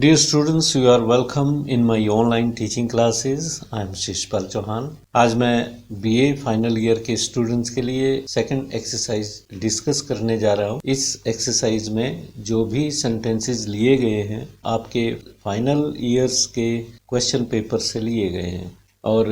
Dear students, you are welcome in my online teaching classes. I am Shishpal Chauhan. आज मैं BA final year के students के लिए second exercise discuss करने जा रहा हूँ। इस एक्सरसाइज में जो भी सेंटेंसेस लिए गए हैं आपके फाइनल ईयर्स के क्वेश्चन पेपर से लिए गए हैं और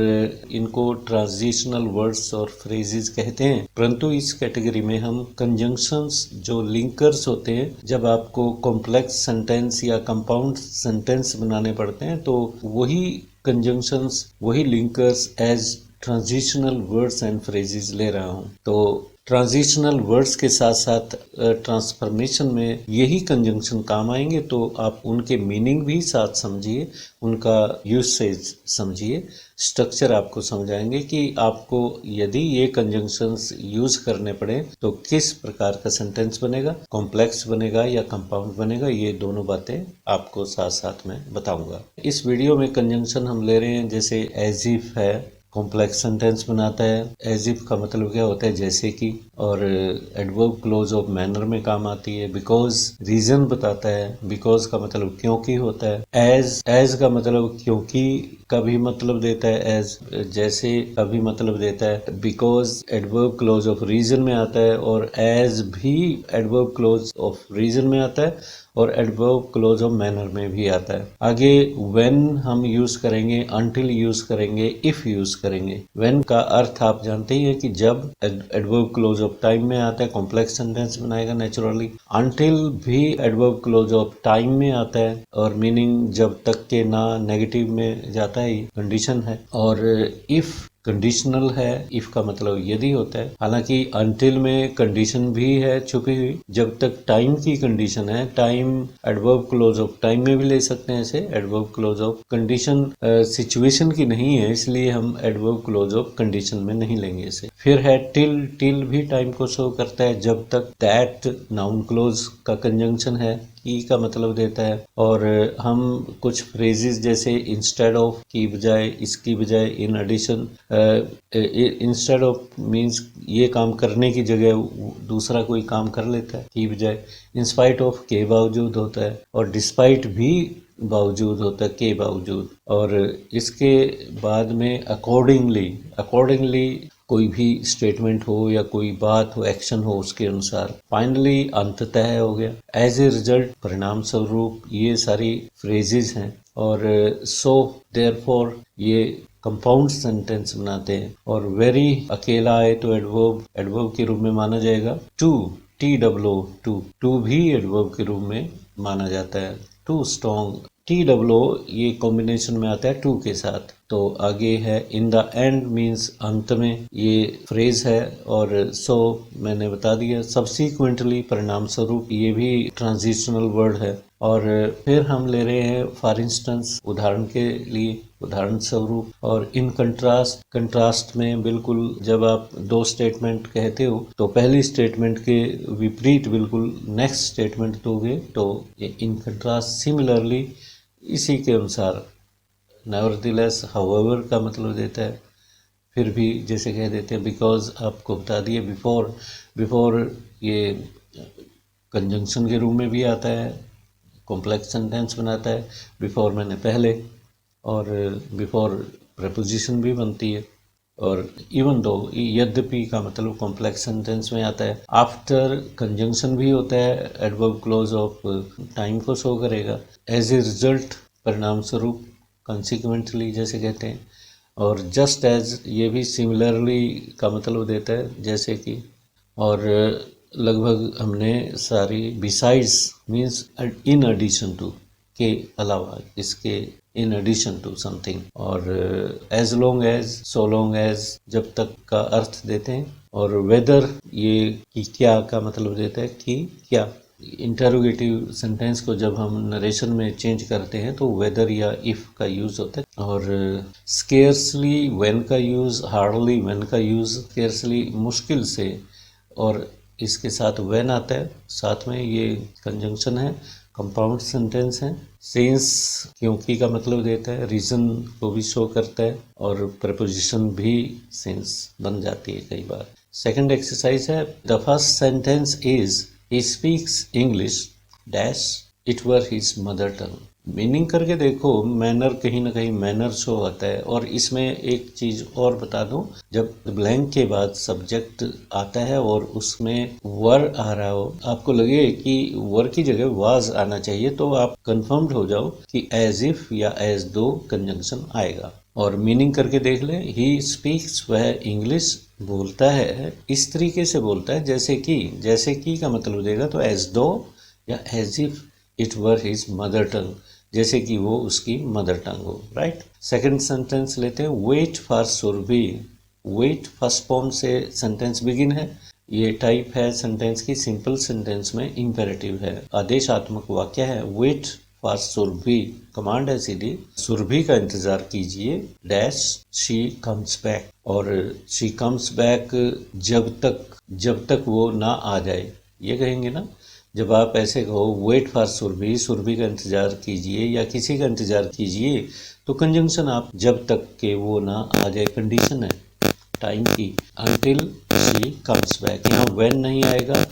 इनको ट्रांजिशनल वर्ड्स और फ्रेजेस कहते हैं, परंतु इस कैटेगरी में हम कंजंक्शंस जो लिंकर्स होते हैं, जब आपको कॉम्प्लेक्स सेंटेंस या कंपाउंड सेंटेंस बनाने पड़ते हैं तो वही कंजंक्शंस, वही linkers as transitional words and phrases ले रहा हूँ। तो ट्रांजिशनल वर्ड्स के साथ साथ ट्रांसफॉर्मेशन में यही कंजंक्शन काम आएंगे, तो आप उनके मीनिंग भी साथ समझिए, उनका यूसेज समझिए, स्ट्रक्चर आपको समझाएंगे कि आपको यदि ये कंजंक्शंस यूज करने पड़े तो किस प्रकार का सेंटेंस बनेगा, कॉम्प्लेक्स बनेगा या कंपाउंड बनेगा। ये दोनों बातें आपको साथ साथ में बताऊंगा। इस वीडियो में कंजंक्शन हम ले रहे हैं, जैसे एज इफ है, कॉम्प्लेक्स सेंटेंस बनाता है। एज इफ का मतलब क्या होता है, जैसे कि, और एडवर्ब क्लोज ऑफ मैनर में काम आती है। बिकॉज रीजन बताता है, बिकॉज का मतलब क्योंकि होता है। एज का मतलब क्योंकि का भी मतलब देता है, एज जैसे का भी मतलब देता है। Because adverb clause of reason में आता है और एज भी एडवर्ब क्लोज ऑफ रीजन में आता है और एडवर्ब क्लोज ऑफ मैनर में भी आता है। आगे व्हेन हम यूज करेंगे, अनटिल यूज करेंगे, इफ यूज करेंगे। व्हेन का अर्थ आप जानते ही है कि जब एडवर्ब क्लोज ऑफ टाइम में आता है, कॉम्प्लेक्स सेंटेंस बनाएगा नेचुरली। अनटिल भी एडवर्ब क्लोज ऑफ टाइम में आता है और मीनिंग जब तक के ना नेगेटिव में जाता है, कंडीशन है। और इफ कंडीशनल है, इफ का मतलब यदि होता है। हालांकि अनटिल में कंडीशन भी है छुपी हुई, जब तक टाइम की कंडीशन है। Time adverb clause of time में भी ले सकते हैं इसे। Adverb clause of condition situation की नहीं है, इसलिए हम एडवर्ब क्लोज ऑफ कंडीशन में नहीं लेंगे इसे। फिर है टिल। टिल भी टाइम को शो करता है जब तक। दैट नाउन क्लोज का कंजंक्शन है, की का मतलब देता है। और हम कुछ फ्रेजेस जैसे इंस्टेड ऑफ की बजाय, इसकी बजाय, in addition, instead of means ये काम करने की जगह दूसरा कोई काम कर लेता है, की बजाय। इंस्पाइट ऑफ के बावजूद होता है और डिस्पाइट भी बावजूद होता है, के बावजूद। और इसके बाद में अकॉर्डिंगली, अकॉर्डिंगली कोई भी स्टेटमेंट हो या कोई बात हो, एक्शन हो, उसके अनुसार। फाइनली अंततः हो गया। एज ए रिजल्ट, परिणाम स्वरूप, ये सारी फ्रेजेस हैं। और सो देयरफॉर ये कंपाउंड सेंटेंस बनाते हैं। और वेरी अकेला आए तो एडवर्ब, एडवर्ब के रूप में माना जाएगा। टू, TWO, टू भी एडवर्ब के रूप में माना जाता है। टू स्ट्रॉन्ग, TWO ये कॉम्बिनेशन में आता है टू के साथ। तो आगे है इन द एंड मीन्स अंत में, ये फ्रेज है। और सो मैंने बता दिया। सब्सिक्वेंटली परिणाम स्वरूप, ये भी ट्रांजिशनल वर्ड है। और फिर हम ले रहे हैं फॉर इंस्टेंस, उदाहरण के लिए, उदाहरण स्वरूप। और इन कंट्रास्ट, कंट्रास्ट में बिल्कुल जब आप दो स्टेटमेंट कहते हो तो पहली स्टेटमेंट के विपरीत बिल्कुल नेक्स्ट स्टेटमेंट दोगे, तो ये इन कंट्रास्ट। सिमिलरली, इसी के अनुसार। नेवरदिलेस, हाउएवर का मतलब देता है। फिर भी जैसे कह देते हैं बिकॉज, आपको बता दिए। बिफोर, बिफोर ये कंजंक्शन के रूप में भी आता है, कॉम्प्लेक्स सेंटेंस बनाता है। बिफोर मैंने पहले, और बिफोर प्रपोजिशन भी बनती है। और इवन दो, यद्यपि का मतलब कॉम्प्लेक्स सेंटेंस में आता है। आफ्टर कंजंक्शन भी होता है, एडवर्ब क्लोज ऑफ टाइम को शो करेगा। एज ए रिजल्ट, परिणाम स्वरूप, कंसिक्वेंटली जैसे कहते हैं। और जस्ट एज, ये भी सिमिलरली का मतलब देता है, जैसे कि। और लगभग हमने सारी, besides means in addition to, के अलावा, इसके इन एडिशन टू समथिंग। और as long as, so long as, जब तक का अर्थ देते हैं। और वेदर, ये कि क्या का मतलब देता है, कि क्या। इंटरोगेटिव सेंटेंस को जब हम नरेशन में चेंज करते हैं तो वेदर या इफ का यूज होता है। और स्केर्सली, व्हेन का यूज, हार्डली, व्हेन का यूज। स्केर्सली मुश्किल से, और इसके साथ व्हेन आता है साथ में, ये कंजंक्शन है, कंपाउंड सेंटेंस है। सिंस, क्योंकि का मतलब देता है, रीजन को भी शो करता है। और प्रपोजिशन भी सिंस बन जाती है कई बार। सेकंड एक्सरसाइज है, the first sentence is, he speaks English dash, it were his mother tongue. Meaning करके देखो, मैनर कहीं ना कहीं मैनर शो होता है। और इसमें एक चीज और बता दूं, जब ब्लैंक के बाद सब्जेक्ट आता है और उसमें वर आ रहा हो, आपको लगे कि वर की जगह वाज आना चाहिए, तो आप कंफर्म्ड हो जाओ कि एज इफ या एज दो कंजंक्शन आएगा। और मीनिंग करके देख ले, ही स्पीक्स, वह इंग्लिश बोलता है, इस तरीके से बोलता है जैसे कि का मतलब देगा तो एज दो या as if it were his mother tongue, जैसे कि वो उसकी मदर टंग हो। राइट। सेकंड सेंटेंस लेते हैं, wait for Surabhi. Wait first form से सेंटेंस बिगिन है। ये टाइप है सेंटेंस की, सिंपल सेंटेंस में इंपेरेटिव है, आदेशात्मक वाक्य है। वेट फॉर सुरभि, कमांड है सीधी, सुरभि का इंतजार कीजिए, डैश शी कम्स बैक। और शी कम्स बैक जब तक वो ना आ जाए, ये कहेंगे ना। जब आप ऐसे कहो वेट फॉर सुरभि, सुरभि का इंतजार कीजिए या किसी का इंतजार कीजिए, तो कंजंक्शन आप जब तक के वो ना आ जाए, कंडीशन है टाइम की, until she comes back। यहाँ when नहीं आएगा,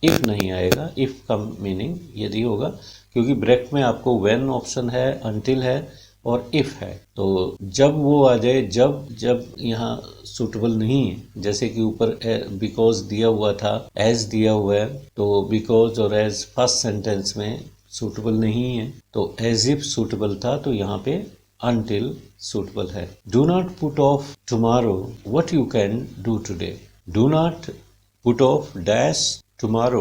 if नहीं आएगा, if का मीनिंग यदि होगा, क्योंकि ब्रेक में आपको when ऑप्शन है, until है और if है। तो जब वो आ जाए, जब यहाँ सूटेबल नहीं है, जैसे कि ऊपर बिकॉज दिया हुआ था, एज दिया हुआ है, तो बिकॉज और एज फर्स्ट सेंटेंस में सूटेबल नहीं है, तो एज इफ सूटेबल था, तो यहाँ पे until suitable है। Do not put off tomorrow what you can do today। Do not put off dash tomorrow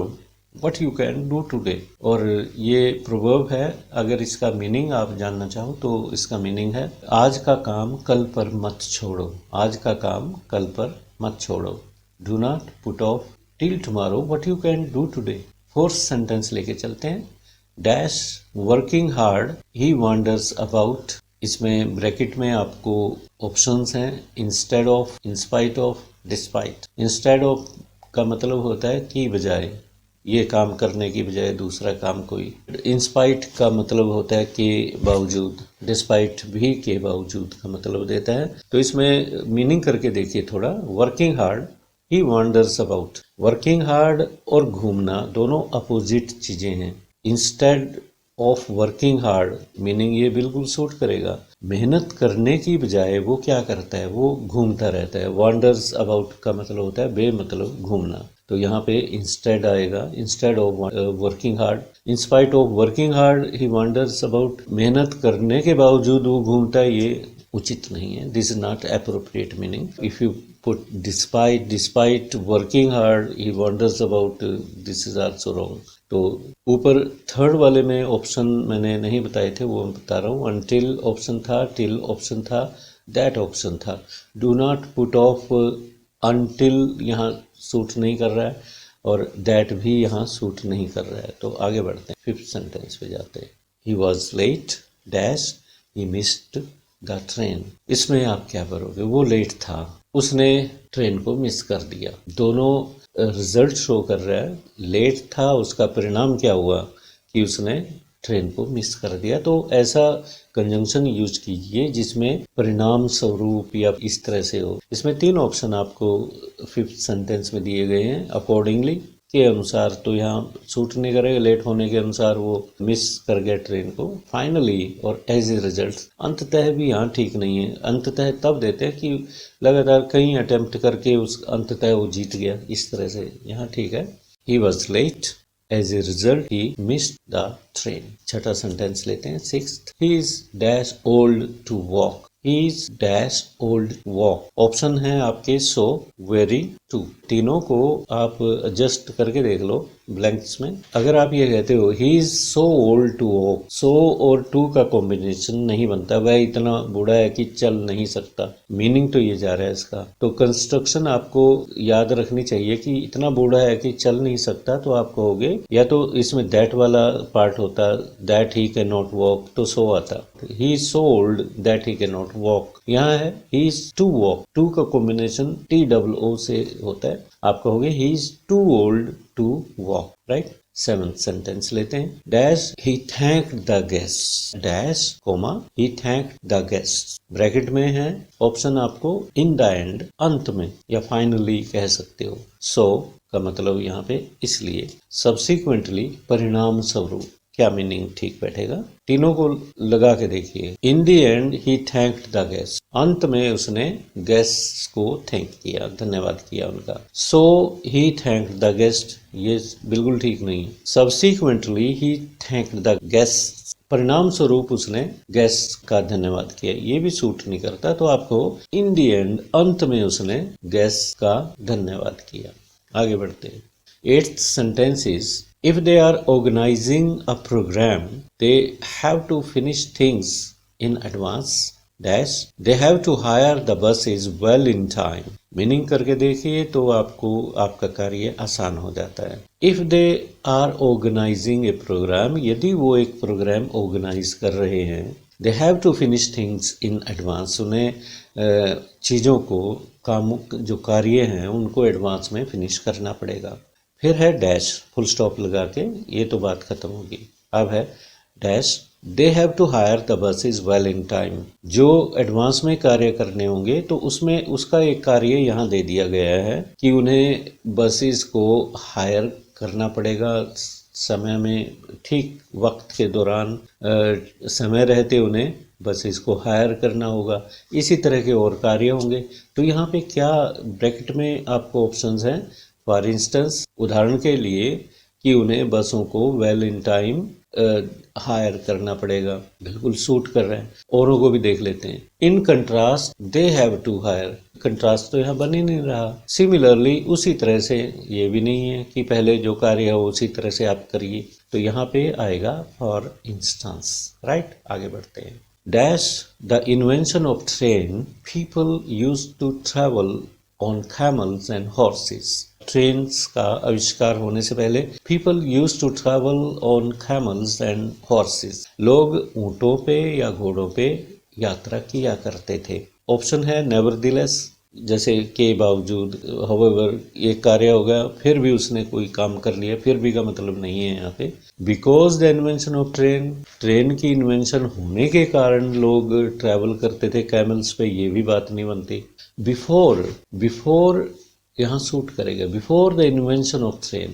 what you can do today। और ये प्रोवर्ब है, अगर इसका मीनिंग आप जानना चाहो तो इसका मीनिंग है, आज का काम कल पर मत छोड़ो। आज का काम कल पर मत छोड़ो। Do not put off till tomorrow what you can do today। Fourth sentence लेके चलते हैं, dash working hard he wonders about. इसमें ब्रैकेट में आपको ऑप्शंस हैं, instead of, in spite of, despite. Instead of का मतलब होता है कि बजाय, ये काम करने की बजाय दूसरा काम कोई। इंस्पाइट का मतलब होता है के बावजूद, डिस्पाइट भी के बावजूद का मतलब देता है। तो इसमें मीनिंग करके देखिए थोड़ा, working hard he wonders about. Working hard और घूमना दोनों अपोजिट चीजें हैं। Instead of working hard meaning ये बिल्कुल सूट करेगा, मेहनत करने की बजाय वो क्या करता है, वो घूमता रहता है। वॉन्डर्स अबाउट का मतलब होता है बेमतलब घूमना, तो यहाँ पे इंस्टेड आएगा, instead of working hard. In spite of working hard he wonders about, मेहनत करने के बावजूद वो घूमता है, ये उचित नहीं है, this is not appropriate meaning. If you put despite working hard he wonders about, this is also wrong. तो ऊपर थर्ड वाले में ऑप्शन मैंने नहीं बताए थे, वो मैं बता रहा हूँ। अनटिल ऑप्शन था, टिल ऑप्शन था, दैट ऑप्शन था। Do not put off, until यहाँ सूट नहीं कर रहा है और दैट भी यहाँ सूट नहीं कर रहा है। तो आगे बढ़ते हैं, फिफ्थ सेंटेंस पे जाते हैं। He was late dash he missed the train. इसमें आप क्या करोगे, वो लेट था, उसने ट्रेन को मिस कर दिया। दोनों रिजल्ट शो कर रहा है, लेट था, उसका परिणाम क्या हुआ कि उसने ट्रेन को मिस कर दिया। तो ऐसा कंजंक्शन यूज कीजिए जिसमें परिणाम स्वरूप या इस तरह से हो। इसमें तीन ऑप्शन आपको फिफ्थ सेंटेंस में दिए गए हैं, अकॉर्डिंगली के अनुसार, तो यहाँ सूट नहीं करेगा, लेट होने के अनुसार वो मिस कर गया ट्रेन को, फाइनली और एज ए रिजल्ट। अंततः भी यहाँ ठीक नहीं है, अंततः तब देते हैं कि लगातार कई अटेम्प्ट करके उस अंततः वो जीत गया, इस तरह से यहाँ ठीक है। He was late as a result he missed the train. छठा सेंटेंस लेते हैं, sixth, he is dash old to walk. He is dash old walk. Option है आपके सो, वेरी, टू। तीनों को आप एडजस्ट करके देख लो ब्लैंक्स में। अगर आप ये कहते हो he is so old to walk, so और टू का कॉम्बिनेशन नहीं बनता, वह इतना बूढ़ा है कि चल नहीं सकता, मीनिंग तो ये जा रहा है इसका। तो कंस्ट्रक्शन आपको याद रखनी चाहिए कि इतना बूढ़ा है कि चल नहीं सकता, तो आप कहोगे या तो इसमें दैट वाला पार्ट होता, that he can not walk, तो सो आता। He is so old that he can not walk, यहाँ है he is too walk, too का कॉम्बिनेशन TOO से होता है, आप कहोगे he is too old to walk. Right. Seventh sentence लेते हैं, dash he thanked the guest, dash comma he thanked the guest. Bracket में है ऑप्शन आपको इन द एंड, अंत में, या फाइनली कह सकते हो। सो का मतलब यहाँ पे इसलिए, सब्सिक्वेंटली परिणाम स्वरूप, क्या मीनिंग ठीक बैठेगा? तीनों को लगा के देखिए। In the and he thanked the guest, अंत में उसने गेस्ट को थैंक किया, धन्यवाद किया उनका। सो ही थैंक्ड द गेस्ट, ये बिल्कुल ठीक नहीं। Subsequently he thanked the guest, परिणाम स्वरूप उसने गेस्ट का धन्यवाद किया, ये भी सूट नहीं करता। तो आपको इन द एंड, अंत में उसने गेस्ट का धन्यवाद किया। आगे बढ़ते हैं। 8th sentence is, if they are organizing a program, they have to finish things in advance dash they have to hire the buses well in time। Meaning करके देखिए तो आपको आपका कार्य आसान हो जाता है। If they are organising a programme, यदि वो एक प्रोग्राम ऑर्गेनाइज कर रहे हैं, they have to finish things in advance, उन्हें चीज़ों को, कामों, जो कार्य हैं उनको एडवांस में फिनिश करना पड़ेगा। फिर है डैश, फुल स्टॉप लगा के, ये तो बात खत्म होगी। अब है dash they have to hire the buses well in time, जो एडवांस में कार्य करने होंगे तो उसमें उसका एक कार्य यहाँ दे दिया गया है कि उन्हें बसेस को हायर करना पड़ेगा समय में, ठीक वक्त के दौरान, समय रहते उन्हें बसेस को हायर करना होगा। इसी तरह के और कार्य होंगे। तो यहाँ पे क्या ब्रैकेट में आपको ऑप्शंस हैं? फॉर इंस्टेंस, उदाहरण के लिए, कि उन्हें बसों को वेल इन टाइम हायर करना पड़ेगा, बिल्कुल सूट कर रहे हैं। औरों को भी देख लेते हैं। In contrast they have to hire, contrast तो यहाँ बन ही नहीं रहा। सिमिलरली, उसी तरह से, ये भी नहीं है कि पहले जो कार्य हो उसी तरह से आप करिए, तो यहाँ पे आएगा फॉर इंस्टेंस। राइट, आगे बढ़ते हैं। Dash the invention of train, people used to travel on camels and horses. Trains का आविष्कार होने से पहले people used to travel on camels and horses, लोग ऊँटों पे या घोड़ों पे यात्रा किया करते थे। ऑप्शन है नेवरदिलेस, जैसे के बावजूद, हाउएवर, ये कार्य हो गया, फिर भी उसने कोई काम कर लिया, फिर भी का मतलब नहीं है यहाँ पे। Because the invention of train, train की इन्वेंशन होने के कारण लोग ट्रैवल करते थे कैमल्स पे, ये भी बात नहीं बनती। बिफोर यहाँ सूट करेगा। Before the invention of train,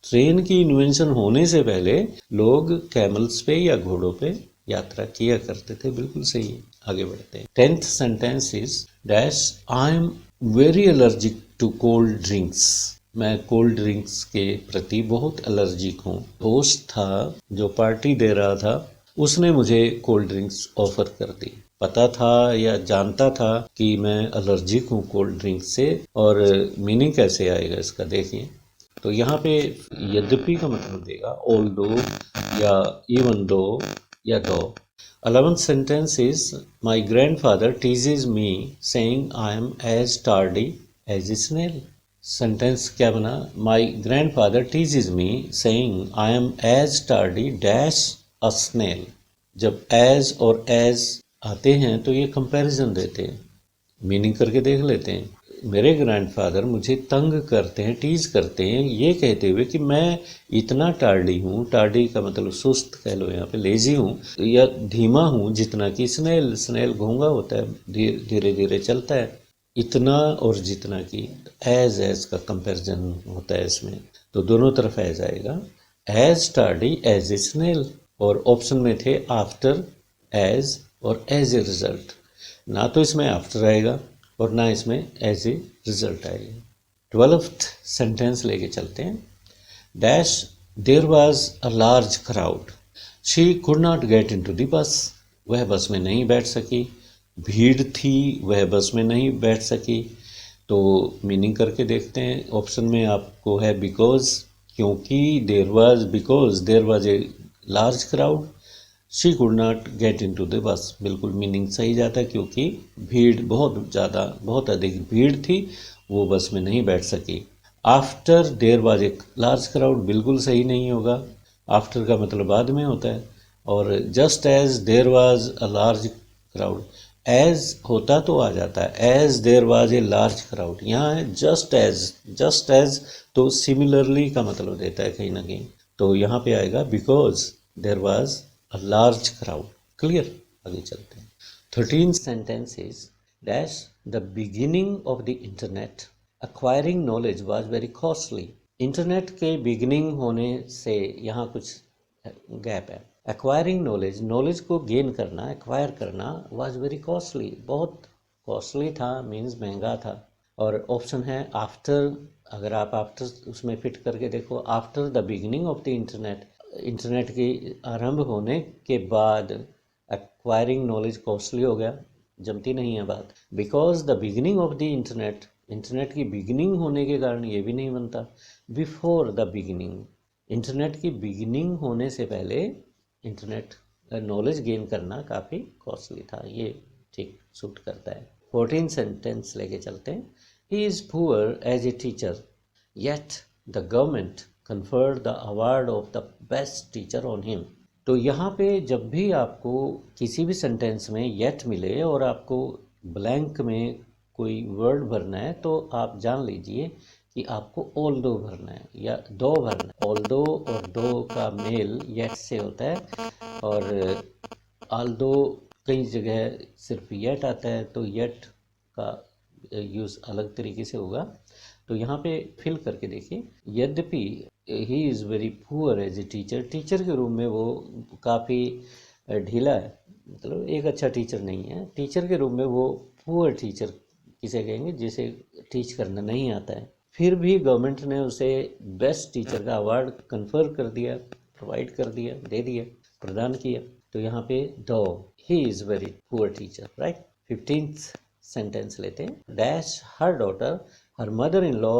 train की इन्वेंशन होने से पहले लोग कैमल्स पे या घोड़ों पे यात्रा किया करते थे, बिल्कुल सही है। आगे बढ़ते हैं। 10th sentence is dash I am very allergic to cold drinks, मैं कोल्ड ड्रिंक्स के प्रति बहुत एलर्जिक हूँ। दोस्त था जो पार्टी दे रहा था, उसने मुझे कोल्ड ड्रिंक्स ऑफर कर दी। पता था या जानता था कि मैं एलर्जिक हूँ कोल्ड ड्रिंक से, और मीनिंग कैसे आएगा इसका देखिए। तो यहाँ पे यद्यपि का मतलब देगा ऑल्दो या इवन दो या दो। 11th sentence is my grandfather teases me saying I am as tardy as a snail. Sentence क्या बना? My grandfather teases me saying I am as tardy dash a snail. जब as और as आते हैं तो ये कंपैरिजन देते हैं। मीनिंग करके देख लेते हैं। मेरे ग्रैंडफादर मुझे तंग करते हैं, टीज करते हैं, ये कहते हुए कि मैं इतना टार्डी हूँ, टार्डी का मतलब सुस्त कह लो, यहाँ पे लेजी हूँ या धीमा हूँ, जितना कि स्नेल, स्नेल घोंगा होता है, धीरे धीरे चलता है, इतना और जितना कि एज का कंपैरिजन होता है इसमें। तो दोनों तरफ एज आएगा, as tardy as a snail. और ऑप्शन में थे आफ्टर, एज और एज ए रिजल्ट। ना तो इसमें आफ्टर आएगा और ना इसमें एज ए रिजल्ट आएगा। 12th सेंटेंस लेके चलते हैं। Dash there was a large crowd, she could not get into the bus, वह बस में नहीं बैठ सकी। भीड़ थी, वह बस में नहीं बैठ सकी। तो मीनिंग करके देखते हैं। ऑप्शन में आपको है बिकॉज, क्योंकि, because there was a large crowd, she could not get in to the bus, बिल्कुल मीनिंग सही जाता है, क्योंकि भीड़ बहुत ज़्यादा, बहुत अधिक भीड़ थी, वो बस में नहीं बैठ सकी। After their was a large crowd बिल्कुल सही नहीं होगा, आफ्टर का मतलब बाद में होता है। और just as there was a large crowd, as होता तो आ जाता है, as there was a large crowd, यहाँ है जस्ट एज तो सिमिलरली का मतलब देता है कहीं ना कहीं। तो यहाँ पे आएगा because there was a large crowd। Clear, आगे चलते हैं। 13th sentence is dash the beginning of the internet acquiring knowledge was very costly। Internet के बिगिनिंग होने से यहाँ कुछ गैप है। एक्वायरिंग नॉलेज, नॉलेज को गेन करना, एक्वायर करना वाज वेरी कॉस्टली, बहुत कॉस्टली था, मीन्स महंगा था। और ऑप्शन है आफ्टर, अगर आप आफ्टर उसमें फिट करके देखो, after the beginning of the internet, internet के आरंभ होने के बाद एक्वायरिंग नॉलेज कॉस्टली हो गया, जमती नहीं है बात। Because the beginning of the internet, internet की बिगिनिंग होने के कारण ये भी नहीं बनता। बिफोर द बिगिनिंग, इंटरनेट की बिगिनिंग होने से पहले इंटरनेट नॉलेज गेन करना काफ़ी कॉस्टली था, ये ठीक सूट करता है। 14 सेंटेंस लेके चलते हैं। He is poor as a teacher yet the government conferred the award of the best teacher on him। तो यहाँ पे जब भी आपको किसी भी सेंटेंस में येट मिले और आपको ब्लैंक में कोई वर्ड भरना है, तो आप जान लीजिए कि आपको ऑल्दो भरना है या दो भरना है। ऑल्दो और दो का मेल येट से होता है, और ऑल्दो कई जगह सिर्फ येट आता है, तो येट का यूज़ अलग तरीके से होगा। तो यहाँ पे फिल करके देखिए, यद्यपि he is very poor as a teacher, teacher के रूप में वो काफ़ी ढीला है, मतलब एक अच्छा टीचर नहीं है। टीचर के रूप में वो पुअर टीचर किसे कहेंगे, जिसे टीच करना नहीं आता है। फिर भी गवर्नमेंट ने उसे बेस्ट टीचर का अवार्ड कन्फर कर दिया, प्रोवाइड कर दिया, दे दिया, प्रदान किया। तो यहाँ पे दो, ही is very poor teacher, right. 15th sentence लेते हैं। Dash her daughter, her mother in law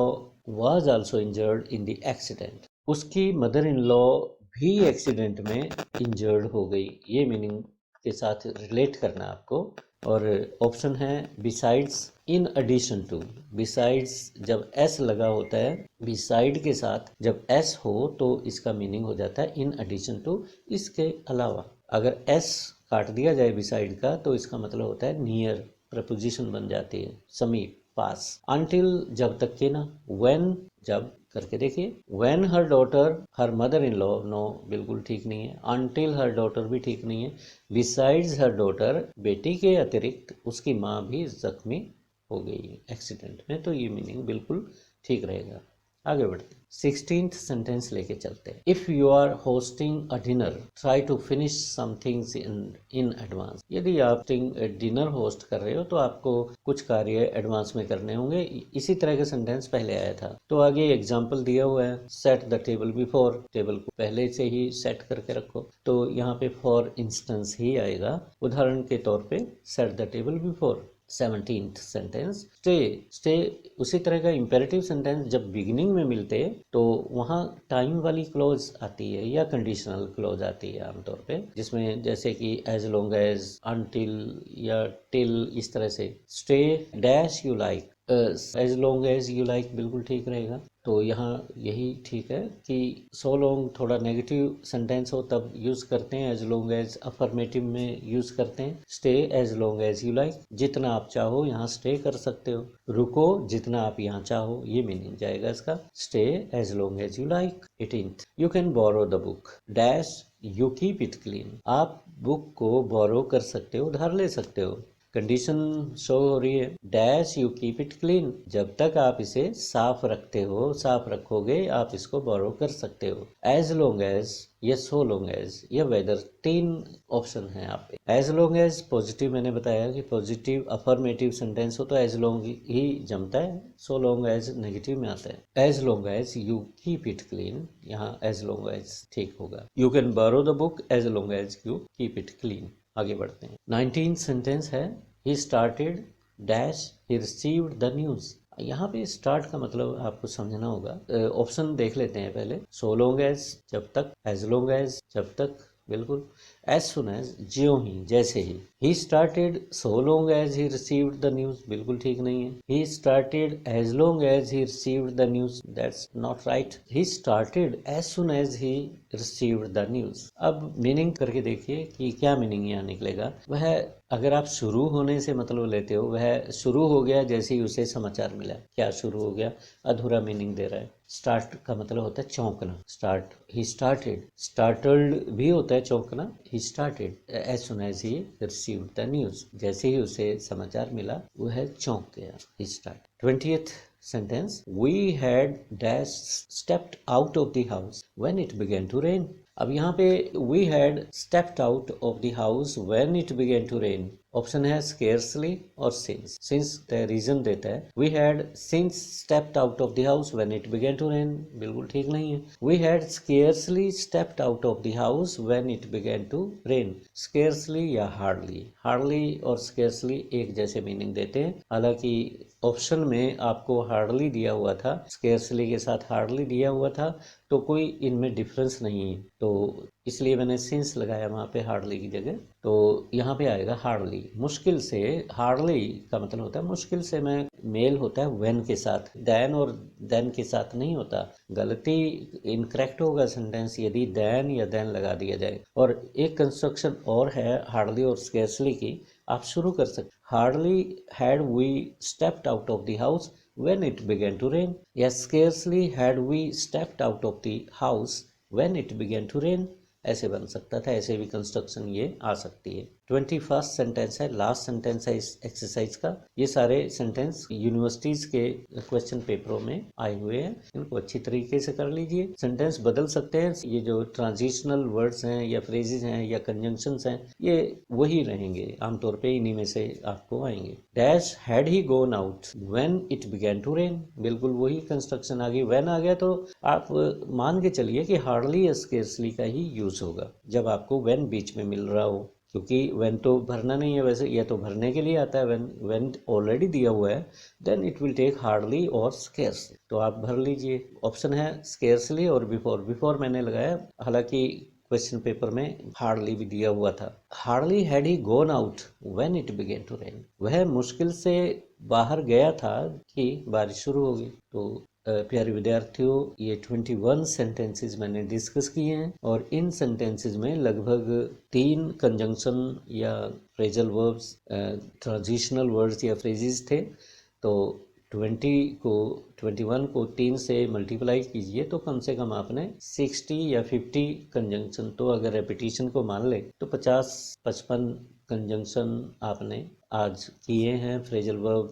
was also injured in the accident। उसकी मदर इन लॉ भी एक्सीडेंट में इंजर्ड हो गई, ये मीनिंग के साथ रिलेट करना आपको। और ऑप्शन है besides, in addition to. Besides जब एस लगा होता है, बिसाइड के साथ जब एस हो तो इसका मीनिंग हो जाता है इन एडिशन टू, इसके अलावा। अगर एस काट दिया जाए बिसाइड का तो इसका मतलब होता है नियर, प्रपोजिशन बन जाती है, समीप, पास। अनटिल जब तक के ना, व्हेन जब करके देखिए। When her daughter her mother in law, no बिल्कुल ठीक नहीं है। अनटिल हर डॉटर भी ठीक नहीं है। बिसाइड्स हर डॉटर, बेटी के अतिरिक्त उसकी माँ भी जख्मी हो गई एक्सीडेंट में, तो ये मीनिंग बिल्कुल ठीक रहेगा। आगे बढ़ते हैं। 16th सेंटेंस लेके चलते हैं। If you are hosting a dinner try to finish some things in advance. यदि आप डिनर होस्ट कर रहे हो तो आपको कुछ कार्य एडवांस में करने होंगे। इसी तरह का सेंटेंस पहले आया था। तो आगे एग्जाम्पल दिया हुआ है, set the table before, table को पहले से ही सेट करके रखो। तो यहाँ पे फॉर इंस्टेंस ही आएगा, उदाहरण के तौर पे set the table before. 17th sentence, stay. Stay उसी तरह का इंपेरेटिव सेंटेंस जब बिगिनिंग में मिलते हैं तो वहाँ टाइम वाली क्लोज आती है या कंडीशनल क्लोज आती है आमतौर पे, जिसमें जैसे कि एज लॉन्ग एज, अनटिल या टिल, इस तरह से। Stay dash you like, as long as you like बिल्कुल ठीक रहेगा। तो यहाँ यही ठीक है कि सो लॉन्ग थोड़ा नेगेटिव सेंटेंस हो तब यूज़ करते हैं, एज लॉन्ग एज अफर्मेटिव में यूज़ करते हैं। Stay as long as you like, जितना आप चाहो यहाँ स्टे कर सकते हो। रुको जितना आप यहाँ चाहो, ये मीनिंग जाएगा इसका, stay as long as you like. 18th, you can borrow the book dash you keep it clean. आप बुक को बोरो कर सकते हो, उधार ले सकते हो। कंडीशन शो हो रही है, dash you keep it clean, जब तक आप इसे साफ रखते हो, साफ रखोगे, आप इसको बोरो कर सकते हो। एज लॉन्ग एज या सो लॉन्ग एज या वेदर, 3 ऑप्शन है आप पे। एज लॉन्ग एज पॉजिटिव, मैंने बताया कि पॉजिटिव अफर्मेटिव सेंटेंस हो तो एज लॉन्ग ही जमता है। सो लॉन्ग एज नेगेटिव में आता है। As long as you keep it clean, यहाँ एज लॉन्ग एज ठीक होगा। You can borrow the book as long as you keep it clean. आगे बढ़ते हैं। 19th सेंटेंस है, he started dash he received the news. यहाँ पे start का मतलब आपको समझना होगा। ऑप्शन देख लेते हैं पहले। सो लॉन्ग एज जब तक, एज लॉन्ग एज जब तक, बिल्कुल। एज सुन एज ज्यों ही, जैसे ही। He started so long as he received the news, बिल्कुल ठीक नहीं है। He started as long as he received the news, that's not right. He started as soon as he received the news. अब meaning करके देखिए कि क्या meaning यहाँ निकलेगा। वह, अगर आप शुरू होने से मतलब लेते हो, वह शुरू हो गया जैसे ही उसे समाचार मिला। क्या शुरू हो गया, अधूरा मीनिंग दे रहा है। स्टार्ट का मतलब होता है चौंकना, स्टार्ट। ही स्टार्टेड, स्टार्टल्ड भी होता है चौंकना। He started as soon as he received the news, जैसे ही उसे समाचार मिला वह चौंक गया। He start. 20th sentence, we had dash stepped out of the house when it began to rain. अब यहाँ पे we had stepped out of the house when it began to rain. Option है स्केर्सली और since. Since reason देता है, we had since stepped out of the house when it began to rain, बिल्कुल ठीक नहीं है। We had scarcely stepped out of the house when it began to rain. Scarcely या hardly, hardly और scarcely एक जैसे मीनिंग देते हैं। हालांकि ऑप्शन में आपको हार्डली दिया हुआ था, स्केर्सली के साथ हार्डली दिया हुआ था, तो कोई इनमें डिफरेंस नहीं है, तो इसलिए मैंने सिंस लगाया वहाँ पे हार्डली की जगह। तो यहाँ पे आएगा हार्डली। मुश्किल से, हार्डली का मतलब होता है मुश्किल से में मेल होता है व्हेन के साथ, देन और देन के साथ नहीं होता। गलती, इनकरेक्ट होगा सेंटेंस यदि देन या देन लगा दिया जाए। और एक कंस्ट्रक्शन और है हार्डली और स्केर्सली की, आप शुरू कर सकते। Hardly had we stepped out of the house when it began to rain, या scarcely had we stepped out of the house when it began to rain, ऐसे बन सकता था। ऐसे भी कंस्ट्रक्शन ये आ सकती है। 21st सेंटेंस है, लास्ट सेंटेंस है इस एक्सरसाइज का। ये सारे सेंटेंस यूनिवर्सिटीज के क्वेश्चन पेपरों में आए हुए हैं, इनको अच्छी तरीके से कर लीजिए। सेंटेंस बदल सकते हैं, ये जो ट्रांजिशनल वर्ड्स हैं या फ्रेजेस हैं या कंजंक्शंस हैं, ये वही रहेंगे, आमतौर पे इन्हीं में से आपको आएंगे। Dash had he gone out when it began to rain, बिल्कुल वही कंस्ट्रक्शन आ गई। व्हेन आ गया तो आप मान के चलिए कि हार्डली या स्केर्सली का ही यूज होगा जब आपको व्हेन बीच में मिल रहा हो, क्योंकि व्हेन तो भरना नहीं है, वैसे यह तो भरने के लिए आता है। व्हेन ऑलरेडी दिया हुआ है, then it will take hardly और स्केर्सली, तो आप भर लीजिए। ऑप्शन है स्केर्सली और बिफोर। बिफोर मैंने लगाया, हालांकि क्वेश्चन पेपर में हार्डली भी दिया हुआ था। Hardly had he gone out when it began to rain, वह मुश्किल से बाहर गया था कि बारिश शुरू हो गई। तो प्यारे विद्यार्थियों, ये 21 सेंटेंसेस मैंने डिस्कस किए हैं और इन सेंटेंसेस में लगभग 3 कंजंक्शन या फ्रेजल वर्ब्स, ट्रांजिशनल वर्ड्स या फ्रेजेस थे। तो 21 को 3 से मल्टीप्लाई कीजिए तो कम से कम आपने 60 या 50 कंजंक्शन, तो अगर रेपिटेशन को मान ले तो 50-55 कंजंक्शन आपने आज किए हैं। Phrasal verb,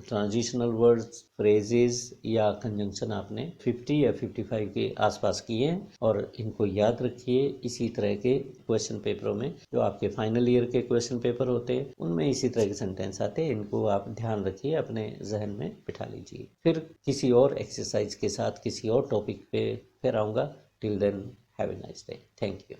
transitional words, phrases या कंजंक्शन आपने 50 या 55 के आसपास किए हैं। और इनको याद रखिए, इसी तरह के क्वेश्चन पेपरों में, जो आपके फाइनल ईयर के क्वेश्चन पेपर होते हैं, उनमें इसी तरह के सेंटेंस आते हैं। इनको आप ध्यान रखिए, अपने जहन में बिठा लीजिए। फिर किसी और एक्सरसाइज के साथ किसी और टॉपिक पे फिर आऊँगा। Till then, have a nice day. Thank you.